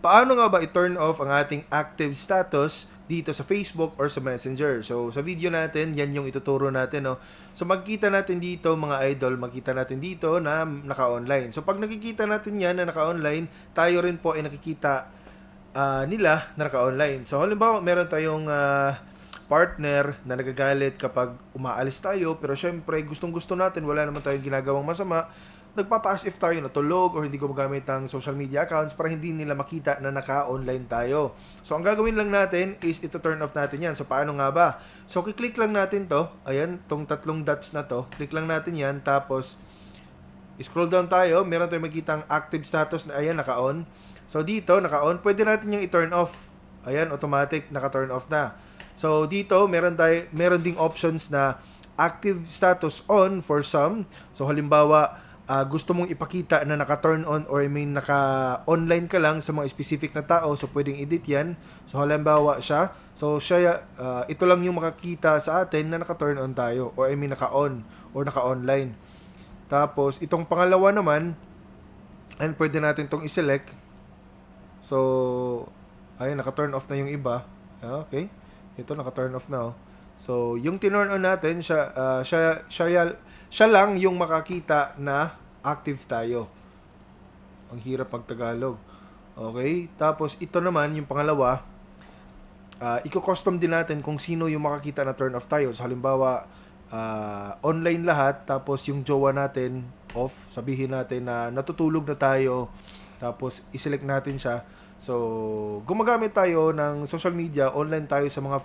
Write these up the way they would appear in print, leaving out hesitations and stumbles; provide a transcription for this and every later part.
paano nga ba i-turn off ang ating active status dito sa Facebook or sa Messenger. So, sa video natin, yan yung ituturo natin, no? So, magkita natin dito, mga idol, magkita natin dito na naka-online. So, pag nakikita natin yan na naka-online, tayo rin po ay nakikita nila na naka-online. So, halimbawa, meron tayong partner na nagagalit kapag umaalis tayo, pero syempre, gustong-gusto natin, wala naman tayong ginagawang masama, nagpapa-as if tayo natulog or hindi gumagamit ng social media accounts para hindi nila makita na naka-online tayo. So, ang gagawin lang natin is ito turn off natin yan. So, paano nga ba? So, kiklik lang natin to. Ayan, tong tatlong dots na to. Click lang natin yan. Tapos, scroll down tayo. Meron tayong makikita ang active status na ayan, naka-on. So, dito, naka-on. Pwede natin yung i-turn off. Ayan, automatic, naka-turn off na. So, dito, meron ding options na active status on for some. So, halimbawa, gusto mong ipakita na naka-turn on or I mean naka-online ka lang sa mga specific na tao, so pwedeng edit yan. So halimbawa siya, so siya, ito lang yung makakita sa atin na naka-turn on tayo or I mean naka-on or naka-online. Tapos itong pangalawa naman, and pwede natin itong i-select. So ayun, naka-turn off na yung iba. Okay, ito naka-turn off na. So yung tinurn on natin, siya lang yung makakita na active tayo. Ang hirap pag Tagalog. Okay? Tapos, ito naman, yung pangalawa, i-custom din natin kung sino yung makakita na turn off tayo. So, halimbawa, online lahat, tapos yung jowa natin off, sabihin natin na natutulog na tayo, tapos i-select natin siya. So, gumagamit tayo ng social media, online tayo sa mga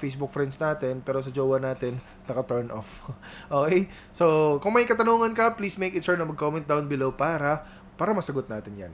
Facebook friends natin, pero sa jowa natin, naka-turn off. Okay? So, kung may katanungan ka, please make it sure na mag-comment down below para masagot natin yan.